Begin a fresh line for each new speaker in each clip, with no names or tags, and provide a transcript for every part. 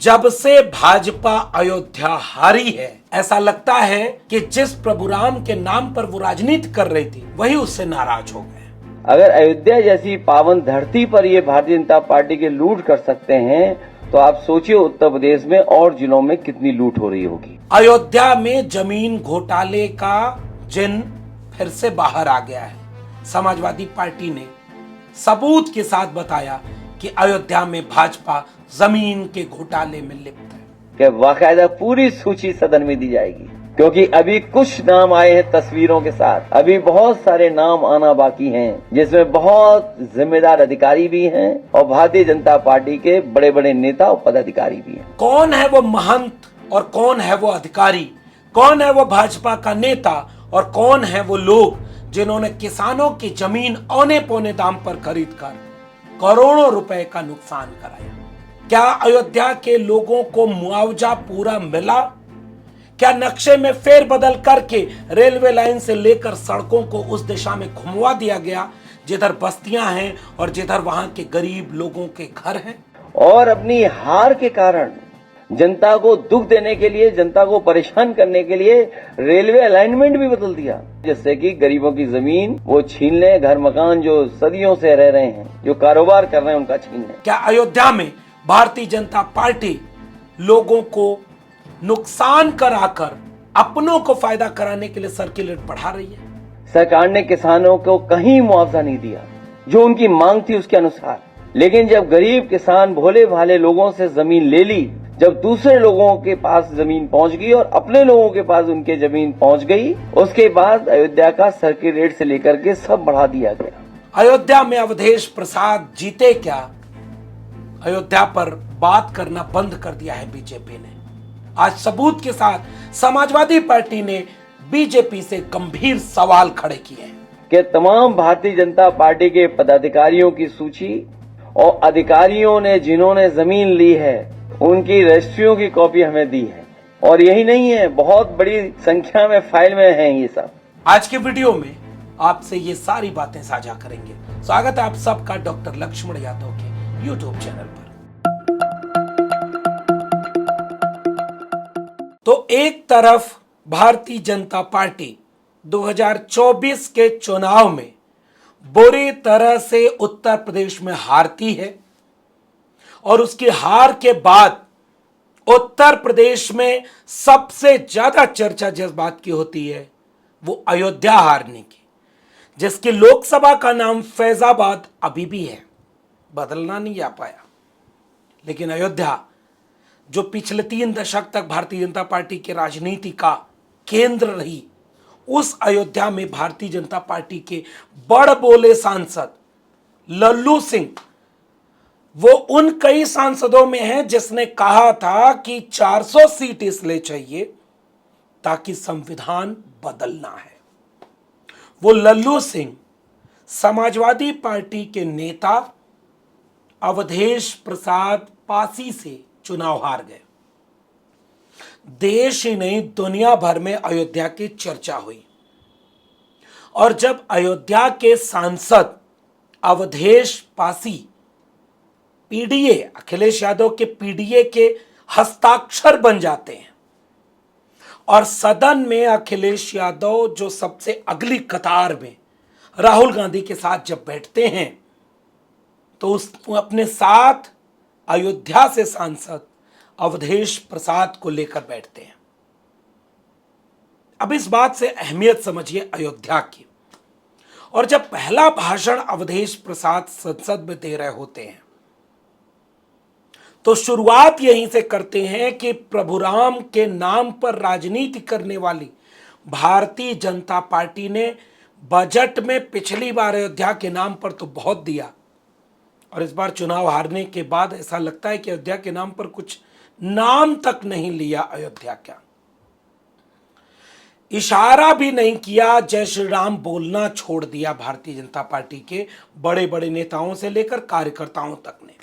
जब से भाजपा अयोध्या हारी है, ऐसा लगता है कि जिस प्रभु राम के नाम पर वो राजनीति कर रही थी वही उससे नाराज हो गए।
अगर अयोध्या जैसी पावन धरती पर ये भारतीय जनता पार्टी के लूट कर सकते हैं तो आप सोचिए उत्तर प्रदेश में और जिलों में कितनी लूट हो रही होगी।
अयोध्या में जमीन घोटाले का जिन फिर से बाहर आ गया है। समाजवादी पार्टी ने सबूत के साथ बताया कि अयोध्या में भाजपा जमीन के घोटाले में लिप्त है।
कि बाकायदा पूरी सूची सदन में दी जाएगी, क्योंकि अभी कुछ नाम आए हैं तस्वीरों के साथ, अभी बहुत सारे नाम आना बाकी हैं, जिसमें बहुत जिम्मेदार अधिकारी भी हैं और भारतीय जनता पार्टी के बड़े बड़े नेता और पदाधिकारी भी हैं।
कौन है वो महंत और कौन है वो अधिकारी, कौन है वो भाजपा का नेता और कौन है वो लोग जिन्होंने किसानों की जमीन औने पौने दाम पर खरीद कर करोड़ों रुपए का नुकसान कराया? क्या अयोध्या के लोगों को मुआवजा पूरा मिला? क्या नक्शे में फेरबदल करके रेलवे लाइन से लेकर सड़कों को उस दिशा में घुमवा दिया गया जिधर बस्तियां हैं और जिधर वहां के गरीब लोगों के घर हैं?
और अपनी हार के कारण जनता को दुख देने के लिए, जनता को परेशान करने के लिए रेलवे अलाइनमेंट भी बदल दिया, जिससे कि गरीबों की जमीन वो छीन ले, घर मकान जो सदियों से रह रहे हैं, जो कारोबार कर रहे हैं, उनका छीन ले।
क्या अयोध्या में भारतीय जनता पार्टी लोगों को नुकसान कराकर अपनों को फायदा कराने के लिए सर्किलेट बढ़ा रही है?
सरकार ने किसानों को कहीं मुआवजा नहीं दिया जो उनकी मांग थी उसके अनुसार, लेकिन जब गरीब किसान भोले भाले लोगों से जमीन ले ली, जब दूसरे लोगों के पास जमीन पहुंच गई और अपने लोगों के पास उनके जमीन पहुंच गई, उसके बाद अयोध्या का सर्किल रेट से लेकर के सब बढ़ा दिया गया।
अयोध्या में अवधेश प्रसाद जीते क्या? अयोध्या पर बात करना बंद कर दिया है बीजेपी ने। आज सबूत के साथ समाजवादी पार्टी ने बीजेपी से गंभीर सवाल खड़े किए हैं
कि तमाम भारतीय जनता पार्टी के पदाधिकारियों की सूची और अधिकारियों ने जिन्होंने जमीन ली है उनकी रजिस्ट्रियों की कॉपी हमें दी है, और यही नहीं है, बहुत बड़ी संख्या में फाइल में है ये सब।
आज के वीडियो में आपसे ये सारी बातें साझा करेंगे। स्वागत है आप सबका डॉक्टर लक्ष्मण यादव के यूट्यूब चैनल पर। तो एक तरफ भारतीय जनता पार्टी 2024 के चुनाव में बुरी तरह से उत्तर प्रदेश में हारती है और उसकी हार के बाद उत्तर प्रदेश में सबसे ज्यादा चर्चा जिस बात की होती है वो अयोध्या हारने की, जिसकी लोकसभा का नाम फैजाबाद अभी भी है, बदलना नहीं आ पाया। लेकिन अयोध्या जो पिछले 3 दशक तक भारतीय जनता पार्टी की राजनीति का केंद्र रही, उस अयोध्या में भारतीय जनता पार्टी के बड़ बोले सांसद लल्लू सिंह वो उन कई सांसदों में हैं जिसने कहा था कि 400 सीट इसलिए चाहिए ताकि संविधान बदलना है। वो लल्लू सिंह समाजवादी पार्टी के नेता अवधेश प्रसाद पासी से चुनाव हार गए। देश ही नहीं दुनिया भर में अयोध्या की चर्चा हुई, और जब अयोध्या के सांसद अवधेश पासी पीडीए, अखिलेश यादव के पीडीए के हस्ताक्षर बन जाते हैं और सदन में अखिलेश यादव जो सबसे अगली कतार में राहुल गांधी के साथ जब बैठते हैं तो उस अपने साथ अयोध्या से सांसद अवधेश प्रसाद को लेकर बैठते हैं। अब इस बात से अहमियत समझिए अयोध्या की। और जब पहला भाषण अवधेश प्रसाद संसद में दे रहे होते हैं तो शुरुआत यहीं से करते हैं कि प्रभु राम के नाम पर राजनीति करने वाली भारतीय जनता पार्टी ने बजट में पिछली बार अयोध्या के नाम पर तो बहुत दिया, और इस बार चुनाव हारने के बाद ऐसा लगता है कि अयोध्या के नाम पर कुछ नाम तक नहीं लिया। अयोध्या का इशारा भी नहीं किया, जय श्री राम बोलना छोड़ दिया भारतीय जनता पार्टी के बड़े बड़े नेताओं से लेकर कार्यकर्ताओं तक ने।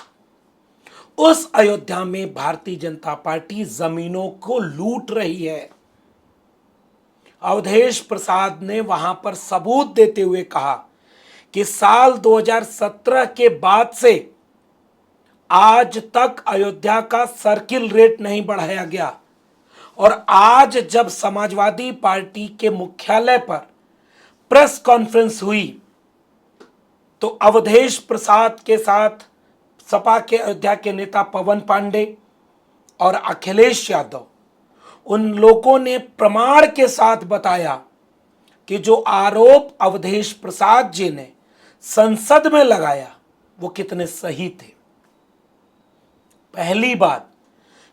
उस अयोध्या में भारतीय जनता पार्टी जमीनों को लूट रही है। अवधेश प्रसाद ने वहां पर सबूत देते हुए कहा कि साल 2017 के बाद से आज तक अयोध्या का सर्किल रेट नहीं बढ़ाया गया। और आज जब समाजवादी पार्टी के मुख्यालय पर प्रेस कॉन्फ्रेंस हुई तो अवधेश प्रसाद के साथ सपा के अयोध्या के नेता पवन पांडे और अखिलेश यादव, उन लोगों ने प्रमाण के साथ बताया कि जो आरोप अवधेश प्रसाद जी ने संसद में लगाया वो कितने सही थे। पहली बात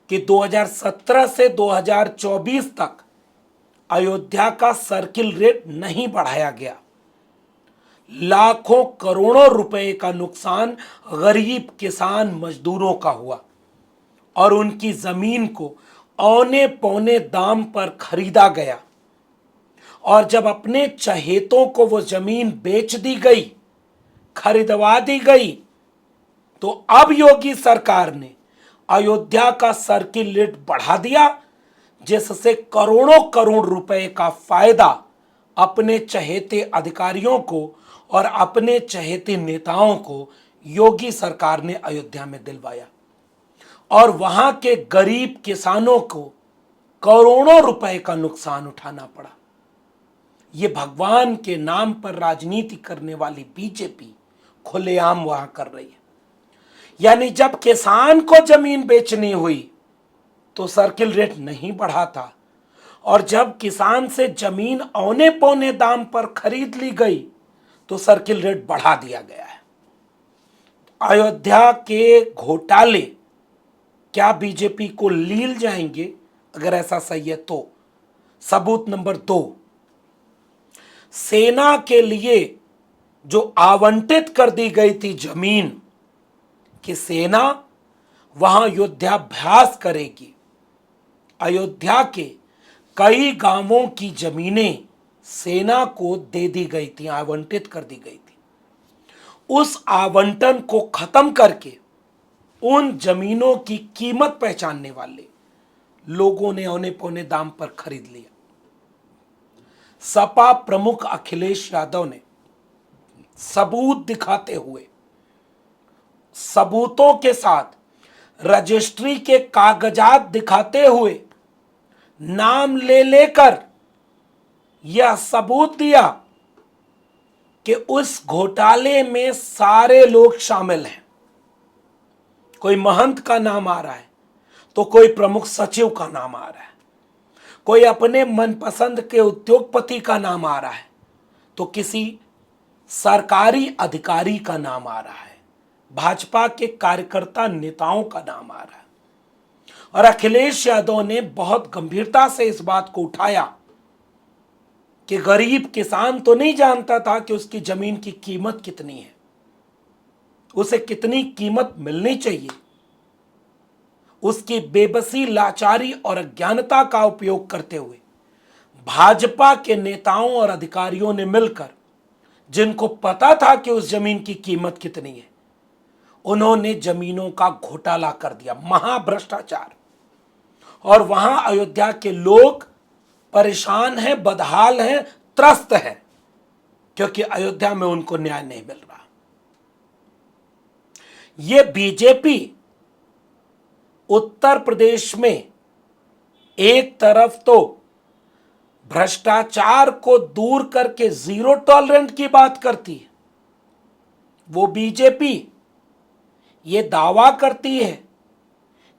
कि 2017 से 2024 तक अयोध्या का सर्किल रेट नहीं बढ़ाया गया। लाखों करोड़ों रुपए का नुकसान गरीब किसान मजदूरों का हुआ और उनकी जमीन को औने पौने दाम पर खरीदा गया। और जब अपने चहेतों को वो जमीन बेच दी गई, खरीदवा दी गई, तो अब योगी सरकार ने अयोध्या का सर्किल रेट बढ़ा दिया, जिससे करोड़ों करोड़ रुपए का फायदा अपने चहेते अधिकारियों को और अपने चहेते नेताओं को योगी सरकार ने अयोध्या में दिलवाया। और वहां के गरीब किसानों को करोड़ों रुपए का नुकसान उठाना पड़ा। ये भगवान के नाम पर राजनीति करने वाली बीजेपी खुलेआम वहां कर रही है। यानी जब किसान को जमीन बेचनी हुई तो सर्किल रेट नहीं बढ़ा था, और जब किसान से जमीन औने पौने दाम पर खरीद ली गई तो सर्किल रेट बढ़ा दिया गया है। अयोध्या के घोटाले क्या बीजेपी को लील जाएंगे? अगर ऐसा सही है तो सबूत नंबर 2, सेना के लिए जो आवंटित कर दी गई थी जमीन कि सेना वहां युद्धाभ्यास करेगी, अयोध्या के कई गांवों की जमीनें सेना को दे दी गई थी, आवंटित कर दी गई थी। उस आवंटन को खत्म करके उन जमीनों की कीमत पहचानने वाले लोगों ने औने पौने दाम पर खरीद लिया। सपा प्रमुख अखिलेश यादव ने सबूत दिखाते हुए, सबूतों के साथ रजिस्ट्री के कागजात दिखाते हुए, नाम ले लेकर यह सबूत दिया कि उस घोटाले में सारे लोग शामिल हैं। कोई महंत का नाम आ रहा है तो कोई प्रमुख सचिव का नाम आ रहा है, कोई अपने मनपसंद के उद्योगपति का नाम आ रहा है, तो किसी सरकारी अधिकारी का नाम आ रहा है, भाजपा के कार्यकर्ता नेताओं का नाम आ रहा है। और अखिलेश यादव ने बहुत गंभीरता से इस बात को उठाया कि गरीब किसान तो नहीं जानता था कि उसकी जमीन की कीमत कितनी है, उसे कितनी कीमत मिलनी चाहिए। उसकी बेबसी, लाचारी और अज्ञानता का उपयोग करते हुए भाजपा के नेताओं और अधिकारियों ने मिलकर, जिनको पता था कि उस जमीन की कीमत कितनी है, उन्होंने जमीनों का घोटाला कर दिया, महाभ्रष्टाचार। और वहां अयोध्या के लोग परेशान हैं, बदहाल हैं, त्रस्त हैं, क्योंकि अयोध्या में उनको न्याय नहीं मिल रहा। ये बीजेपी उत्तर प्रदेश में एक तरफ तो भ्रष्टाचार को दूर करके जीरो टॉलरेंट की बात करती है, वो बीजेपी ये दावा करती है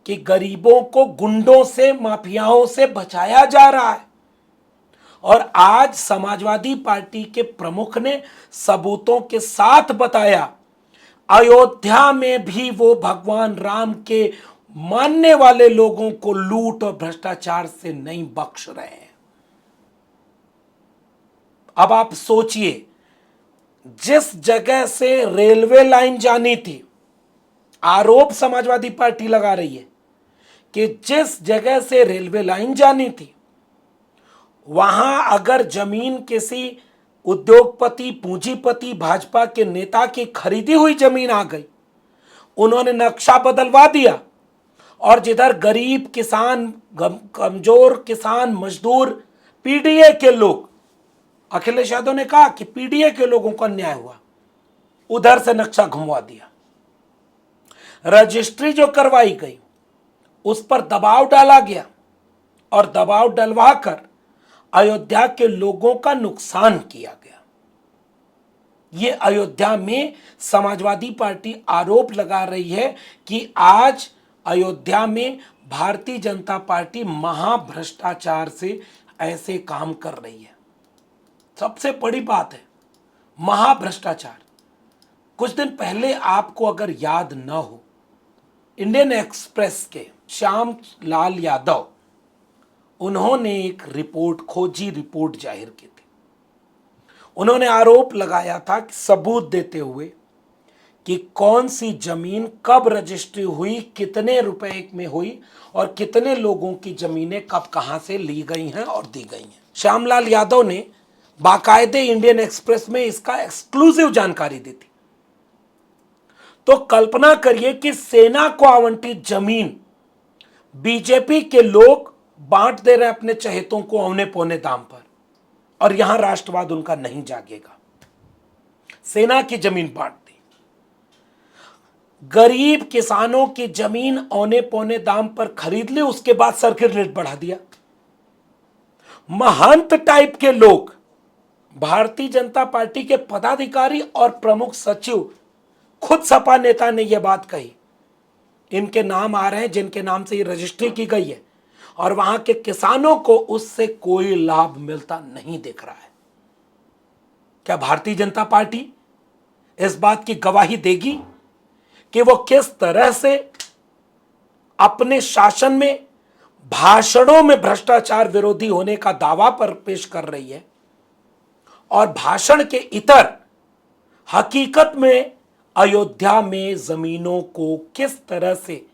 कि गरीबों को गुंडों से, माफियाओं से बचाया जा रहा है। और आज समाजवादी पार्टी के प्रमुख ने सबूतों के साथ बताया, अयोध्या में भी वो भगवान राम के मानने वाले लोगों को लूट और भ्रष्टाचार से नहीं बख्श रहे हैं। अब आप सोचिए, जिस जगह से रेलवे लाइन जानी थी, आरोप समाजवादी पार्टी लगा रही है कि जिस जगह से रेलवे लाइन जानी थी, वहां अगर जमीन किसी उद्योगपति, पूंजीपति, भाजपा के नेता की खरीदी हुई जमीन आ गई, उन्होंने नक्शा बदलवा दिया, और जिधर गरीब किसान, कमजोर किसान, मजदूर, पीडीए के लोग, अखिलेश यादव ने कहा कि पीडीए के लोगों को अन्याय हुआ, उधर से नक्शा घुमवा दिया। रजिस्ट्री जो करवाई गई उस पर दबाव डाला गया और दबाव डलवाकर अयोध्या के लोगों का नुकसान किया गया। ये अयोध्या में समाजवादी पार्टी आरोप लगा रही है कि आज अयोध्या में भारतीय जनता पार्टी महाभ्रष्टाचार से ऐसे काम कर रही है। सबसे बड़ी बात है महाभ्रष्टाचार। कुछ दिन पहले आपको अगर याद न हो, इंडियन एक्सप्रेस के श्याम लाल यादव, उन्होंने एक रिपोर्ट, खोजी रिपोर्ट जाहिर की थी। उन्होंने आरोप लगाया था कि सबूत देते हुए कि कौन सी जमीन कब रजिस्ट्री हुई, कितने रुपए में हुई और कितने लोगों की जमीनें कब कहां से ली गई हैं और दी गई हैं। श्यामलाल यादव ने बाकायदे इंडियन एक्सप्रेस में इसका एक्सक्लूसिव जानकारी दी थी। तो कल्पना करिए कि सेना को आवंटित जमीन बीजेपी के लोग बांट दे रहे अपने चहेतों को औने पौने दाम पर, और यहां राष्ट्रवाद उनका नहीं जागेगा। सेना की जमीन बांट दी, गरीब किसानों की जमीन औने पौने दाम पर खरीद ली, उसके बाद सर्किट रेट बढ़ा दिया। महंत टाइप के लोग, भारतीय जनता पार्टी के पदाधिकारी और प्रमुख सचिव, खुद सपा नेता ने यह बात कही, इनके नाम आ रहे हैं जिनके नाम से ये रजिस्ट्री की गई है, और वहां के किसानों को उससे कोई लाभ मिलता नहीं दिख रहा है। क्या भारतीय जनता पार्टी इस बात की गवाही देगी कि वो किस तरह से अपने शासन में भाषणों में भ्रष्टाचार विरोधी होने का दावा पर पेश कर रही है और भाषण के इतर हकीकत में अयोध्या में जमीनों को किस तरह से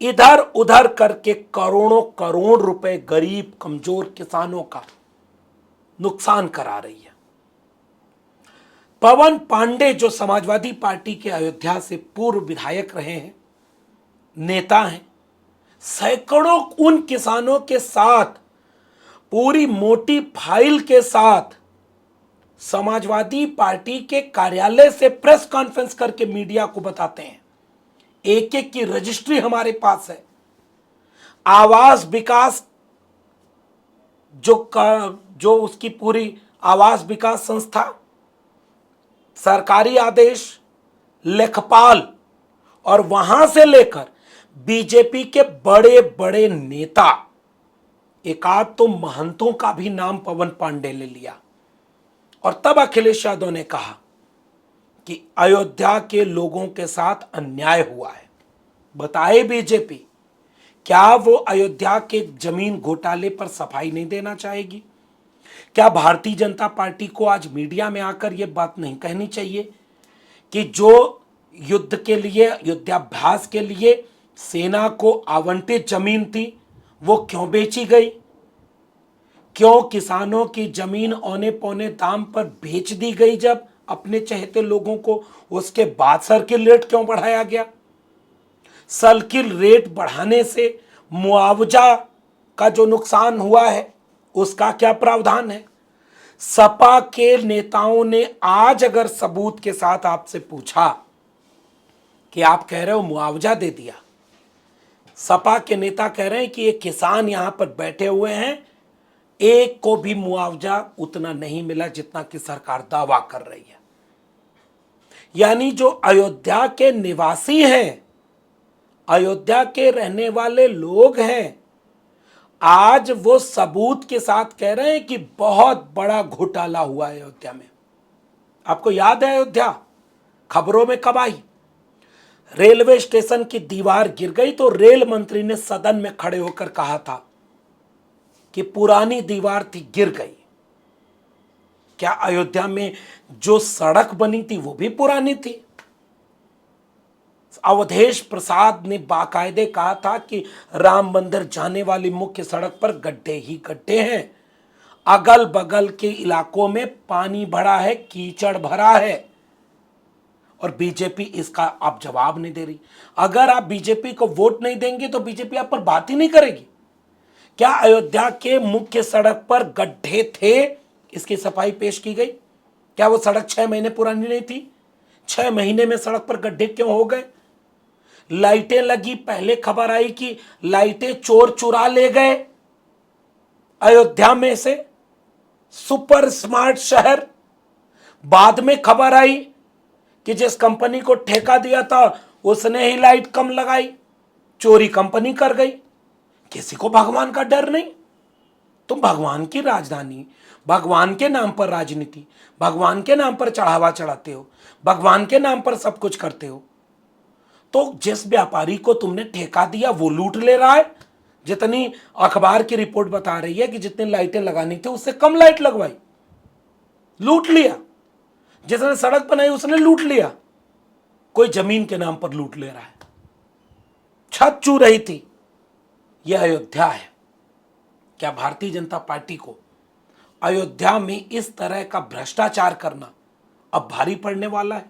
इधर उधर करके करोड़ों करोड़ रुपए गरीब कमजोर किसानों का नुकसान करा रही है। पवन पांडे जो समाजवादी पार्टी के अयोध्या से पूर्व विधायक रहे हैं, नेता हैं, सैकड़ों उन किसानों के साथ पूरी मोटी फाइल के साथ समाजवादी पार्टी के कार्यालय से प्रेस कॉन्फ्रेंस करके मीडिया को बताते हैं, एक एक की रजिस्ट्री हमारे पास है। आवास विकास जो उसकी पूरी आवास विकास संस्था, सरकारी आदेश, लेखपाल, और वहां से लेकर बीजेपी के बड़े बड़े नेता, एकाध तो महंतों का भी नाम पवन पांडे ले लिया। और तब अखिलेश यादव ने कहा कि अयोध्या के लोगों के साथ अन्याय हुआ है। बताए बीजेपी, क्या वो अयोध्या के जमीन घोटाले पर सफाई नहीं देना चाहेगी? क्या भारतीय जनता पार्टी को आज मीडिया में आकर यह बात नहीं कहनी चाहिए कि जो युद्ध के लिए, युद्धाभ्यास के लिए सेना को आवंटित जमीन थी वो क्यों बेची गई? क्यों किसानों की जमीन औने पौने दाम पर बेच दी गई जब अपने चहेते लोगों को? उसके बाद सर्किल रेट क्यों बढ़ाया गया? सर्किल रेट बढ़ाने से मुआवजा का जो नुकसान हुआ है उसका क्या प्रावधान है? सपा के नेताओं ने आज अगर सबूत के साथ आपसे पूछा कि आप कह रहे हो मुआवजा दे दिया, सपा के नेता कह रहे हैं कि ये किसान यहां पर बैठे हुए हैं, एक को भी मुआवजा उतना नहीं मिला जितना कि सरकार दावा कर रही है। यानी जो अयोध्या के निवासी हैं, अयोध्या के रहने वाले लोग हैं, आज वो सबूत के साथ कह रहे हैं कि बहुत बड़ा घोटाला हुआ है अयोध्या में। आपको याद है अयोध्या खबरों में कब आई? रेलवे स्टेशन की दीवार गिर गई तो रेल मंत्री ने सदन में खड़े होकर कहा था कि पुरानी दीवार थी, गिर गई। क्या अयोध्या में जो सड़क बनी थी वो भी पुरानी थी? अवधेश प्रसाद ने बाकायदे कहा था कि राम मंदिर जाने वाली मुख्य सड़क पर गड्ढे ही गड्ढे हैं, अगल बगल के इलाकों में पानी भरा है, कीचड़ भरा है, और बीजेपी इसका आप जवाब नहीं दे रही। अगर आप बीजेपी को वोट नहीं देंगे तो बीजेपी आप पर बात ही नहीं करेगी। क्या अयोध्या के मुख्य सड़क पर गड्ढे थे, इसकी सफाई पेश की गई? क्या वो सड़क 6 महीने पुरानी नहीं थी? 6 महीने में सड़क पर गड्ढे क्यों हो गए? लाइटें लगी, पहले खबर आई कि लाइटें चोर चुरा ले गए अयोध्या में से, सुपर स्मार्ट शहर। बाद में खबर आई कि जिस कंपनी को ठेका दिया था उसने ही लाइट कम लगाई, चोरी कंपनी कर गई। किसी को भगवान का डर नहीं। तुम भगवान की राजधानी, भगवान के नाम पर राजनीति, भगवान के नाम पर चढ़ावा चढ़ाते हो, भगवान के नाम पर सब कुछ करते हो। तो जिस व्यापारी को तुमने ठेका दिया वो लूट ले रहा है। जितनी अखबार की रिपोर्ट बता रही है कि जितनी लाइटें लगानी थी उससे कम लाइट लगवाई, लूट लिया। जिसने सड़क बनाई उसने लूट लिया। कोई जमीन के नाम पर लूट ले रहा है। छत चू रही थी। यह अयोध्या है। क्या भारतीय जनता पार्टी को अयोध्या में इस तरह का भ्रष्टाचार करना अब भारी पड़ने वाला है?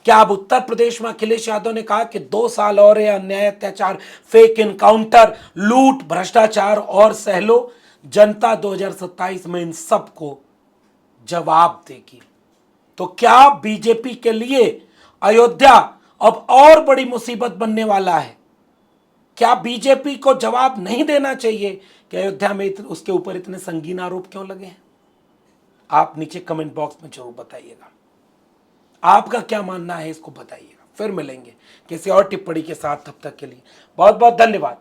क्या अब उत्तर प्रदेश में अखिलेश यादव ने कहा कि 2 साल और ये अन्याय, अत्याचार, फेक इनकाउंटर, लूट, भ्रष्टाचार और सह लो, जनता 2027 में इन सबको जवाब देगी। तो क्या बीजेपी के लिए अयोध्या अब और बड़ी मुसीबत बनने वाला है? क्या बीजेपी को जवाब नहीं देना चाहिए कि अयोध्या में उसके ऊपर इतने संगीन आरोप क्यों लगे हैं? आप नीचे कमेंट बॉक्स में जरूर बताइएगा। आपका क्या मानना है इसको बताइएगा। फिर मिलेंगे किसी और टिप्पणी के साथ। तब तक के लिए बहुत बहुत धन्यवाद।